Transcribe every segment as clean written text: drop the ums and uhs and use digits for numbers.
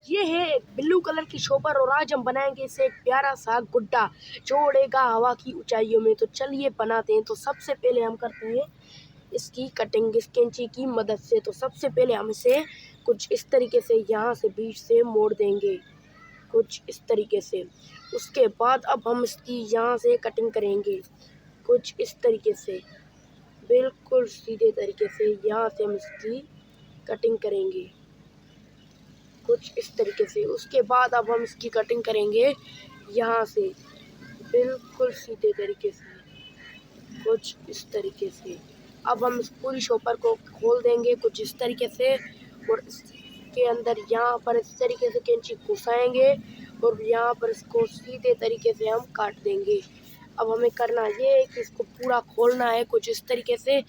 ये है एक ब्लू कलर की शॉपर और आज हम बनाएंगे इसे एक प्यारा सा गुड्डा जो उड़ेगा हवा की ऊंचाइयों में। तो चलिए बनाते हैं। तो सबसे पहले हम करते हैं इसकी कटिंग इस कैंची की मदद से। तो सबसे पहले हम इसे कुछ इस तरीके से यहाँ से बीच से मोड़ देंगे, कुछ इस तरीके से। उसके बाद अब हम इसकी यहाँ से कटिंग करेंगे कुछ इस तरीके से, बिल्कुल सीधे तरीके से यहाँ से हम इसकी कटिंग करेंगे कुछ इस तरीके से। उसके बाद अब हम इसकी कटिंग करेंगे यहाँ से बिल्कुल सीधे तरीके से कुछ इस तरीके से। अब हम इस पूरी शॉपर को खोल देंगे कुछ इस तरीके से और इसके अंदर यहाँ पर इस तरीके से कैंची घुसाएंगे और यहाँ पर इसको सीधे तरीके से हम काट देंगे। अब हमें करना ये है कि इसको पूरा खोलना है कुछ इस तरीके से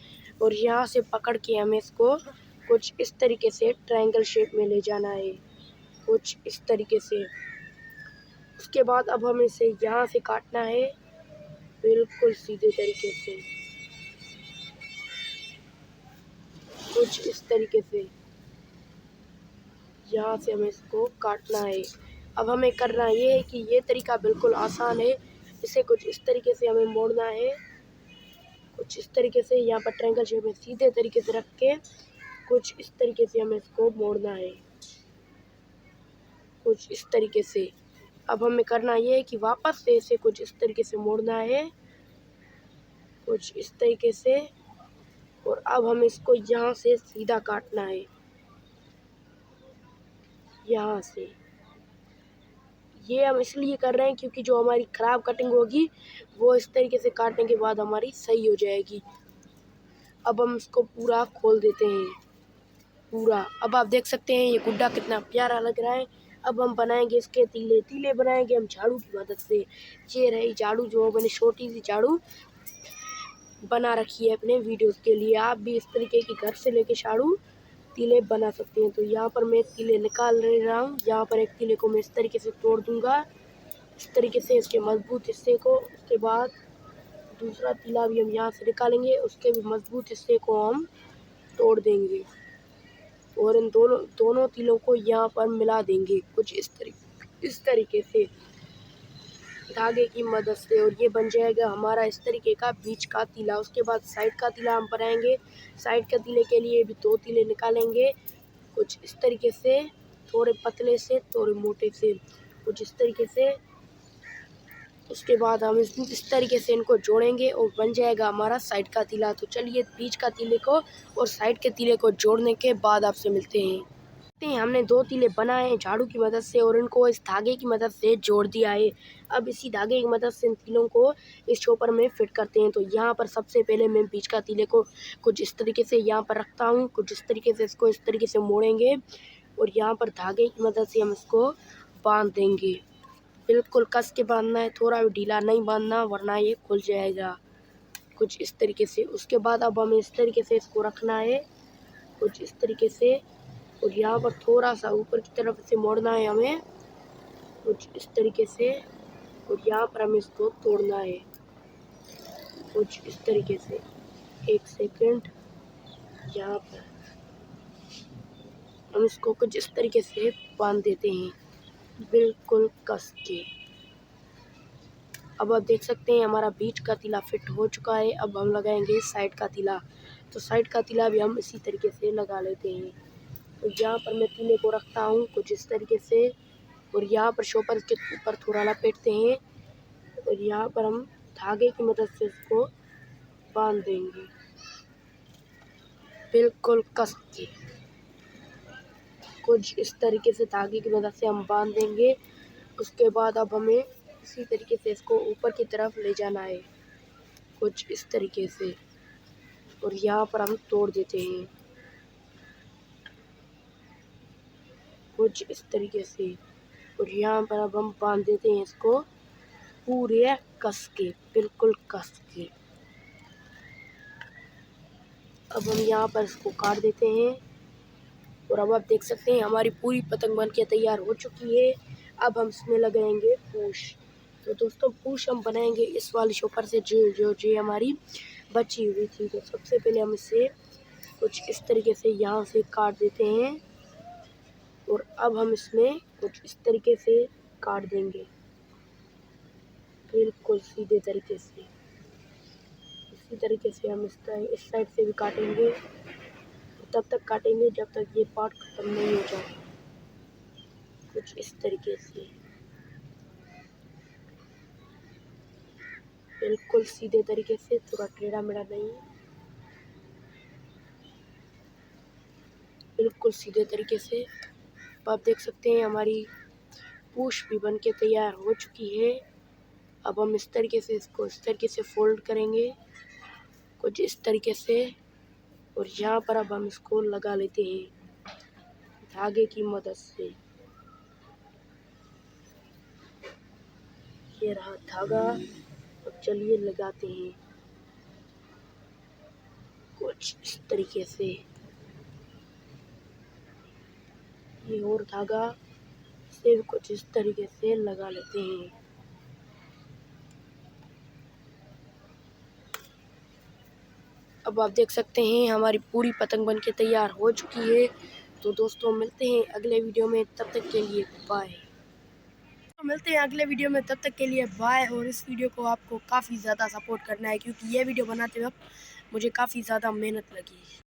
और यहाँ से पकड़ के हमें इसको कुछ इस तरीके से ट्रायंगल शेप में ले जाना है कुछ इस तरीके से। उसके बाद अब हमें इसे यहाँ से काटना है बिल्कुल सीधे तरीके से कुछ इस तरीके से। यहाँ से हमें इसको काटना है। अब हमें करना ये है कि ये तरीका बिल्कुल आसान है। इसे कुछ इस तरीके से हमें मोड़ना है कुछ इस तरीके से, यहाँ पर ट्रायंगल शेप में सीधे तरीके से रख के कुछ इस तरीके से हमें इसको मोड़ना है कुछ इस तरीके से। अब हमें करना ये है कि वापस से इसे कुछ इस तरीके से मोड़ना है कुछ इस तरीके से और अब हमें इसको यहाँ से सीधा काटना है यहाँ से। ये हम इसलिए कर रहे हैं क्योंकि जो हमारी ख़राब कटिंग होगी वो इस तरीके से काटने के बाद हमारी सही हो जाएगी। अब हम इसको पूरा खोल देते हैं पूरा। अब आप देख सकते हैं ये गुड्डा कितना प्यारा लग रहा है। अब हम बनाएंगे इसके तीले बनाएंगे हम झाड़ू की मदद से। ये रही झाड़ू जो मैंने छोटी सी झाड़ू बना रखी है अपने वीडियोस के लिए। आप भी इस तरीके की घर से लेके झाड़ू तीले बना सकते हैं। तो यहाँ पर मैं तीले निकाल रहा हूँ। यहाँ पर एक तीले को मैं इस तरीके से तोड़ दूंगा इस तरीके से इसके मजबूत हिस्से को। उसके बाद दूसरा तीला भी हम यहाँ से निकालेंगे, उसके भी मजबूत हिस्से को हम तोड़ देंगे और इन दोनों तीलों को यहाँ पर मिला देंगे कुछ इस तरीके से धागे की मदद से और ये बन जाएगा हमारा इस तरीके का बीच का तीला। उसके बाद साइड का तीला हम बनाएंगे। साइड के तीले के लिए भी दो तीले निकालेंगे कुछ इस तरीके से, थोड़े पतले से थोड़े मोटे से कुछ इस तरीके से। उसके बाद हम इस तरीके से इनको जोड़ेंगे और बन जाएगा हमारा साइड का तीला। तो चलिए बीच का तीले को और साइड के तीले को जोड़ने के बाद आपसे मिलते हैं। हमने दो तीले बनाए हैं झाड़ू की मदद से और इनको इस धागे की मदद से जोड़ दिया है। अब इसी धागे की मदद से इन तीलों को इस शॉपर में फिट करते हैं। तो यहाँ पर सबसे पहले मैं बीच का तीले को कुछ इस तरीके से यहाँ पर रखता हूँ कुछ इस तरीके से। इसको इस तरीके से मोड़ेंगे और यहाँ पर धागे की मदद से हम इसको बांध देंगे। बिल्कुल कस के बांधना है, थोड़ा भी ढीला नहीं बांधना वरना ये खुल जाएगा कुछ इस तरीके से। उसके बाद अब हमें इस तरीके से इसको रखना है कुछ इस तरीके से और यहाँ पर थोड़ा सा ऊपर की तरफ से मोड़ना है हमें कुछ इस तरीके से और यहाँ पर हमें इसको तोड़ना है कुछ इस तरीके से। एक सेकंड, यहाँ पर हम इसको कुछ इस तरीके से बांध देते हैं बिल्कुल कस के। अब आप देख सकते हैं हमारा बीच का तीला फिट हो चुका है। अब हम लगाएंगे साइड का तीला। तो साइड का तीला भी हम इसी तरीके से लगा लेते हैं। तो यहाँ पर मैं तीले को रखता हूँ कुछ इस तरीके से और यहाँ पर शॉपर के ऊपर थोड़ा लपेटते हैं और यहाँ पर हम धागे की मदद से इसको बांध देंगे बिल्कुल कस के कुछ इस तरीके से। धागे की मदद से हम बांध देंगे। उसके बाद अब हमें इसी तरीके से इसको ऊपर की तरफ ले जाना है कुछ इस तरीके से और यहाँ पर हम तोड़ देते हैं कुछ इस तरीके से और यहाँ पर अब हम बांध देते हैं इसको पूरे कस के बिल्कुल कस के। अब हम यहाँ पर इसको काट देते हैं और अब आप देख सकते हैं हमारी पूरी पतंग बन के तैयार हो चुकी है। अब हम इसमें लगाएंगे पूछ। तो दोस्तों पूछ हम बनाएंगे इस वाली शॉपर से जो हमारी बची हुई थी। तो सबसे पहले हम इसे कुछ इस तरीके से यहाँ से काट देते हैं और अब हम इसमें कुछ इस तरीके से काट देंगे, बिल्कुल सीधे तरीके से। इसी तरीके से हम इस साइड से भी काटेंगे, तब तक काटेंगे जब तक ये पार्ट खत्म नहीं हो जाए, कुछ इस तरीके से, बिल्कुल सीधे तरीके से, थोड़ा टेढ़ा मेढ़ा नहीं, बिल्कुल सीधे तरीके से। आप देख सकते हैं हमारी पूछ भी बन के तैयार हो चुकी है। अब हम इस तरीके से इसको इस तरीके से फोल्ड करेंगे, कुछ इस तरीके से, और यहाँ पर अब हम इसको लगा लेते हैं धागे की मदद से। ये रहा धागा, अब चलिए लगाते हैं कुछ इस तरीके से। ये और धागा से भी कुछ इस तरीके से लगा लेते हैं। अब आप देख सकते हैं हमारी पूरी पतंग बनके तैयार हो चुकी है। तो दोस्तों मिलते हैं अगले वीडियो में, तब तक के लिए बाय। मिलते हैं अगले वीडियो में, तब तक के लिए बाय। और इस वीडियो को आपको काफ़ी ज़्यादा सपोर्ट करना है, क्योंकि ये वीडियो बनाते वक्त मुझे काफ़ी ज़्यादा मेहनत लगी।